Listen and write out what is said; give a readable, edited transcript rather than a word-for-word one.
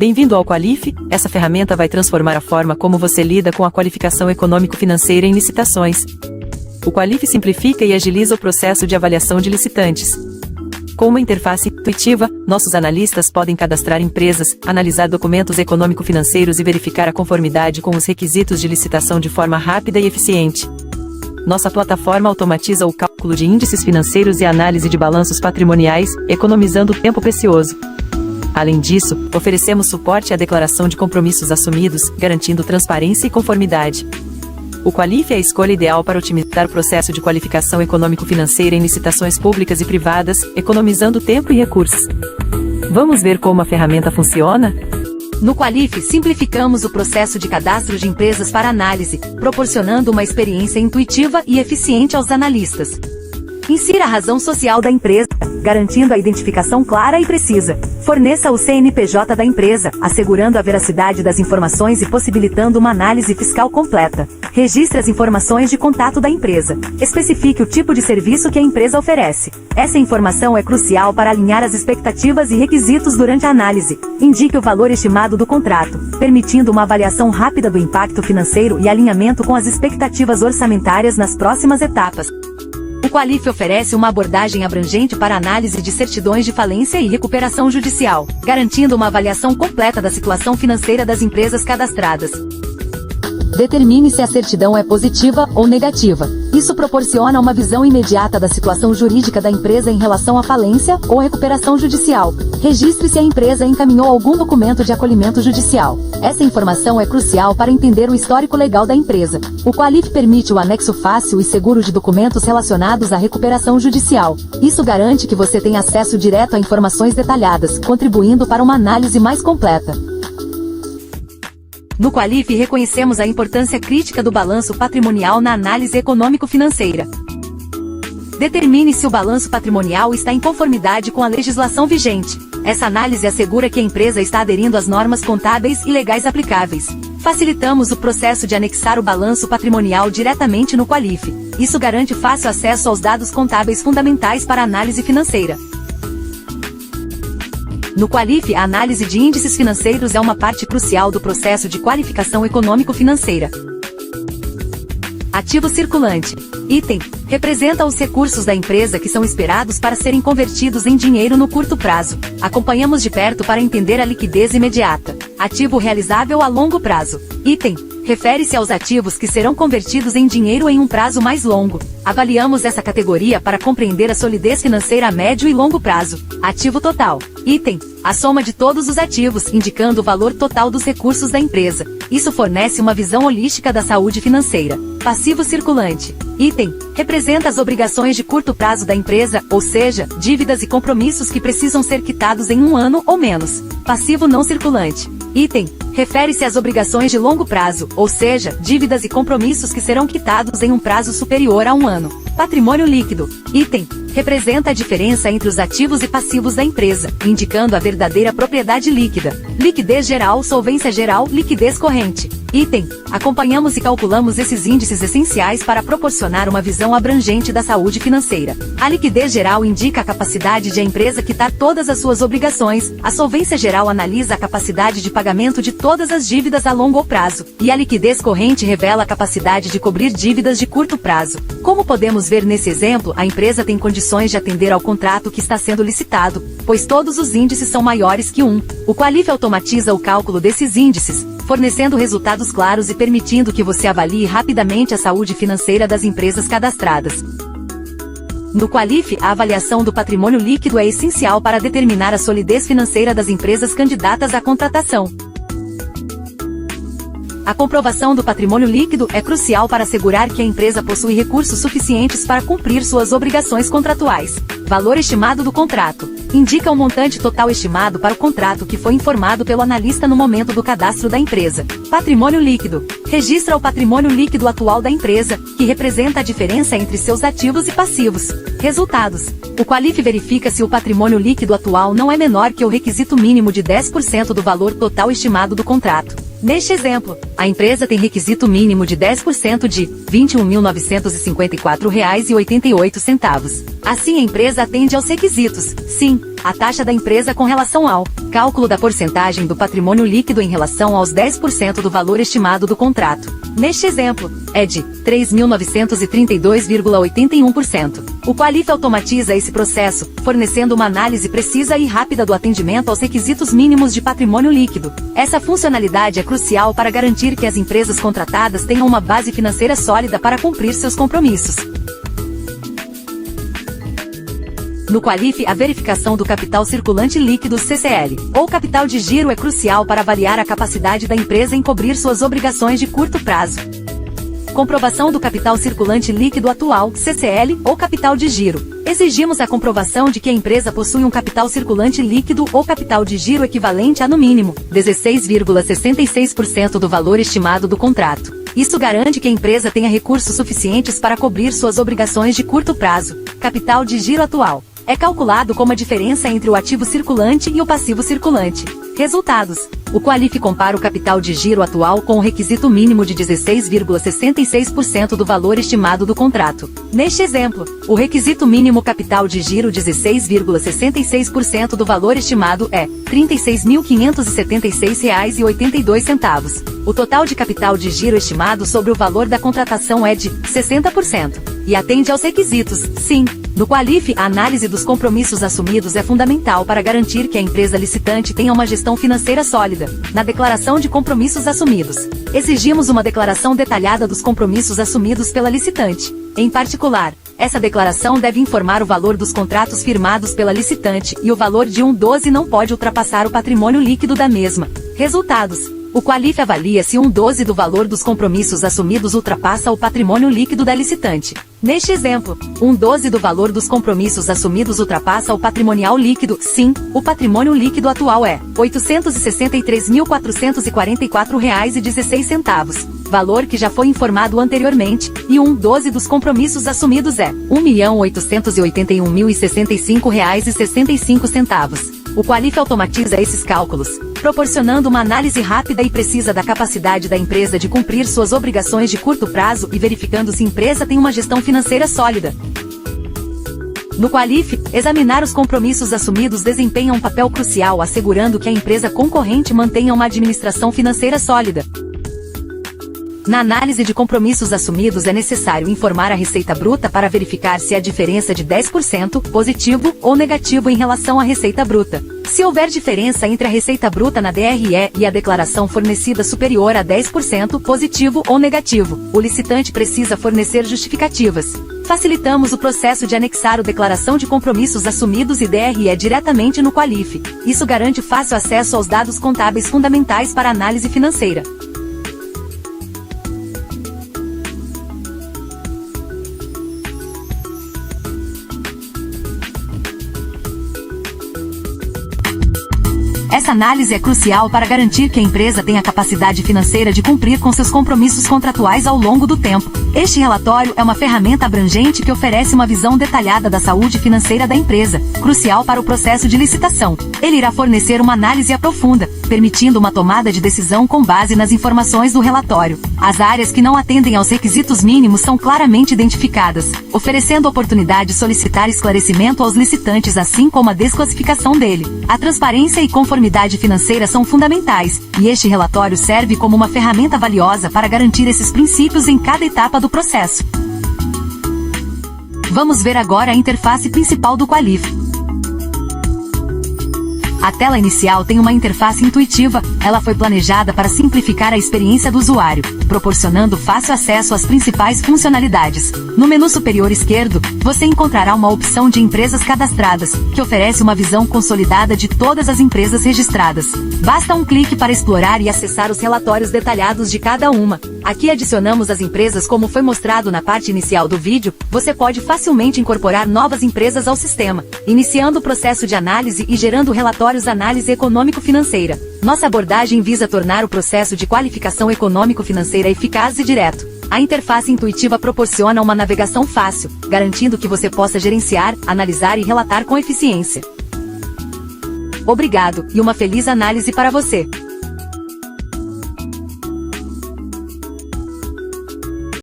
Bem-vindo ao Qualif. Essa ferramenta vai transformar a forma como você lida com a qualificação econômico-financeira em licitações. O Qualif simplifica e agiliza o processo de avaliação de licitantes. Com uma interface intuitiva, nossos analistas podem cadastrar empresas, analisar documentos econômico-financeiros e verificar a conformidade com os requisitos de licitação de forma rápida e eficiente. Nossa plataforma automatiza o cálculo de índices financeiros e análise de balanços patrimoniais, economizando tempo precioso. Além disso, oferecemos suporte à declaração de compromissos assumidos, garantindo transparência e conformidade. O Qualif é a escolha ideal para otimizar o processo de qualificação econômico-financeira em licitações públicas e privadas, economizando tempo e recursos. Vamos ver como a ferramenta funciona? No Qualif, simplificamos o processo de cadastro de empresas para análise, proporcionando uma experiência intuitiva e eficiente aos analistas. Insira a razão social da empresa, garantindo a identificação clara e precisa. Forneça o CNPJ da empresa, assegurando a veracidade das informações e possibilitando uma análise fiscal completa. Registre as informações de contato da empresa. Especifique o tipo de serviço que a empresa oferece. Essa informação é crucial para alinhar as expectativas e requisitos durante a análise. Indique o valor estimado do contrato, permitindo uma avaliação rápida do impacto financeiro e alinhamento com as expectativas orçamentárias nas próximas etapas. O Qualif oferece uma abordagem abrangente para análise de certidões de falência e recuperação judicial, garantindo uma avaliação completa da situação financeira das empresas cadastradas. Determine se a certidão é positiva ou negativa. Isso proporciona uma visão imediata da situação jurídica da empresa em relação à falência ou recuperação judicial. Registre se a empresa encaminhou algum documento de acolhimento judicial. Essa informação é crucial para entender o histórico legal da empresa. O Qualif permite o anexo fácil e seguro de documentos relacionados à recuperação judicial. Isso garante que você tenha acesso direto a informações detalhadas, contribuindo para uma análise mais completa. No Qualif reconhecemos a importância crítica do balanço patrimonial na análise econômico-financeira. Determine se o balanço patrimonial está em conformidade com a legislação vigente. Essa análise assegura que a empresa está aderindo às normas contábeis e legais aplicáveis. Facilitamos o processo de anexar o balanço patrimonial diretamente no Qualif. Isso garante fácil acesso aos dados contábeis fundamentais para a análise financeira. No Qualif, a análise de índices financeiros é uma parte crucial do processo de qualificação econômico-financeira. Ativo circulante. Item: representa os recursos da empresa que são esperados para serem convertidos em dinheiro no curto prazo. Acompanhamos de perto para entender a liquidez imediata. Ativo realizável a longo prazo. Item: refere-se aos ativos que serão convertidos em dinheiro em um prazo mais longo. Avaliamos essa categoria para compreender a solidez financeira a médio e longo prazo. Ativo total. Item: a soma de todos os ativos, indicando o valor total dos recursos da empresa. Isso fornece uma visão holística da saúde financeira. Passivo circulante. Item: representa as obrigações de curto prazo da empresa, ou seja, dívidas e compromissos que precisam ser quitados em um ano ou menos. Passivo não circulante. Item: refere-se às obrigações de longo prazo, ou seja, dívidas e compromissos que serão quitados em um prazo superior a um ano. Patrimônio líquido. Item: representa a diferença entre os ativos e passivos da empresa, indicando a verdadeira propriedade líquida. Liquidez geral, solvência geral, liquidez corrente. Item: acompanhamos e calculamos esses índices essenciais para proporcionar uma visão abrangente da saúde financeira. A liquidez geral indica a capacidade de a empresa quitar todas as suas obrigações, a solvência geral analisa a capacidade de pagamento de todas as dívidas a longo prazo, e a liquidez corrente revela a capacidade de cobrir dívidas de curto prazo. Como podemos ver nesse exemplo, a empresa tem condições de atender ao contrato que está sendo licitado, pois todos os índices são maiores que 1. O Qualif automatiza o cálculo desses índices, fornecendo resultados claros e permitindo que você avalie rapidamente a saúde financeira das empresas cadastradas. No Qualif, a avaliação do patrimônio líquido é essencial para determinar a solidez financeira das empresas candidatas à contratação. A comprovação do patrimônio líquido é crucial para assegurar que a empresa possui recursos suficientes para cumprir suas obrigações contratuais. Valor estimado do contrato. Indica o montante total estimado para o contrato que foi informado pelo analista no momento do cadastro da empresa. Patrimônio líquido. Registra o patrimônio líquido atual da empresa, que representa a diferença entre seus ativos e passivos. Resultados. O Qualif verifica se o patrimônio líquido atual não é menor que o requisito mínimo de 10% do valor total estimado do contrato. Neste exemplo, a empresa tem requisito mínimo de 10% de R$ 21.954,88. Assim a empresa atende aos requisitos. Sim, a taxa da empresa com relação ao cálculo da porcentagem do patrimônio líquido em relação aos 10% do valor estimado do contrato. Neste exemplo, é de 3.932,81%. O Qualif automatiza esse processo, fornecendo uma análise precisa e rápida do atendimento aos requisitos mínimos de patrimônio líquido. Essa funcionalidade é crucial para garantir que as empresas contratadas tenham uma base financeira sólida para cumprir seus compromissos. No Qualif, a verificação do capital circulante líquido (CCL) ou capital de giro é crucial para avaliar a capacidade da empresa em cobrir suas obrigações de curto prazo. Comprovação do capital circulante líquido atual (CCL) ou capital de giro. Exigimos a comprovação de que a empresa possui um capital circulante líquido ou capital de giro equivalente a, no mínimo, 16,66% do valor estimado do contrato. Isso garante que a empresa tenha recursos suficientes para cobrir suas obrigações de curto prazo. Capital de giro atual é calculado como a diferença entre o ativo circulante e o passivo circulante. Resultados: o Qualif compara o capital de giro atual com o requisito mínimo de 16,66% do valor estimado do contrato. Neste exemplo, o requisito mínimo capital de giro 16,66% do valor estimado é R$ 36.576,82. O total de capital de giro estimado sobre o valor da contratação é de 60% e atende aos requisitos. Sim. No Qualif, a análise dos compromissos assumidos é fundamental para garantir que a empresa licitante tenha uma gestão financeira sólida. Na declaração de compromissos assumidos, exigimos uma declaração detalhada dos compromissos assumidos pela licitante. Em particular, essa declaração deve informar o valor dos contratos firmados pela licitante e o valor de 1/12 não pode ultrapassar o patrimônio líquido da mesma. Resultados: o Qualif avalia se 1/12 do valor dos compromissos assumidos ultrapassa o patrimônio líquido da licitante. Neste exemplo, 1/12 do valor dos compromissos assumidos ultrapassa o patrimonial líquido. Sim, o patrimônio líquido atual é R$ 863.444,16, valor que já foi informado anteriormente, e 1/12 dos compromissos assumidos é R$ 1.881.065,65. O Qualif automatiza esses cálculos, proporcionando uma análise rápida e precisa da capacidade da empresa de cumprir suas obrigações de curto prazo e verificando se a empresa tem uma gestão financeira sólida. No Qualif, examinar os compromissos assumidos desempenha um papel crucial, assegurando que a empresa concorrente mantenha uma administração financeira sólida. Na análise de compromissos assumidos é necessário informar a receita bruta para verificar se há diferença de 10% positivo ou negativo em relação à receita bruta. Se houver diferença entre a receita bruta na DRE e a declaração fornecida superior a 10% positivo ou negativo, o licitante precisa fornecer justificativas. Facilitamos o processo de anexar a declaração de compromissos assumidos e DRE diretamente no Qualif. Isso garante fácil acesso aos dados contábeis fundamentais para a análise financeira. Essa análise é crucial para garantir que a empresa tenha capacidade financeira de cumprir com seus compromissos contratuais ao longo do tempo. Este relatório é uma ferramenta abrangente que oferece uma visão detalhada da saúde financeira da empresa, crucial para o processo de licitação. Ele irá fornecer uma análise aprofunda, permitindo uma tomada de decisão com base nas informações do relatório. As áreas que não atendem aos requisitos mínimos são claramente identificadas, oferecendo oportunidade de solicitar esclarecimento aos licitantes, assim como a desclassificação dele. A transparência e conformidade financeira são fundamentais, e este relatório serve como uma ferramenta valiosa para garantir esses princípios em cada etapa do processo. Vamos ver agora a interface principal do Qualif. A tela inicial tem uma interface intuitiva, ela foi planejada para simplificar a experiência do usuário, proporcionando fácil acesso às principais funcionalidades. No menu superior esquerdo, você encontrará uma opção de empresas cadastradas, que oferece uma visão consolidada de todas as empresas registradas. Basta um clique para explorar e acessar os relatórios detalhados de cada uma. Aqui adicionamos as empresas como foi mostrado na parte inicial do vídeo. Você pode facilmente incorporar novas empresas ao sistema, iniciando o processo de análise e gerando relatórios de análise econômico-financeira. Nossa abordagem visa tornar o processo de qualificação econômico-financeira eficaz e direto. A interface intuitiva proporciona uma navegação fácil, garantindo que você possa gerenciar, analisar e relatar com eficiência. Obrigado, e uma feliz análise para você!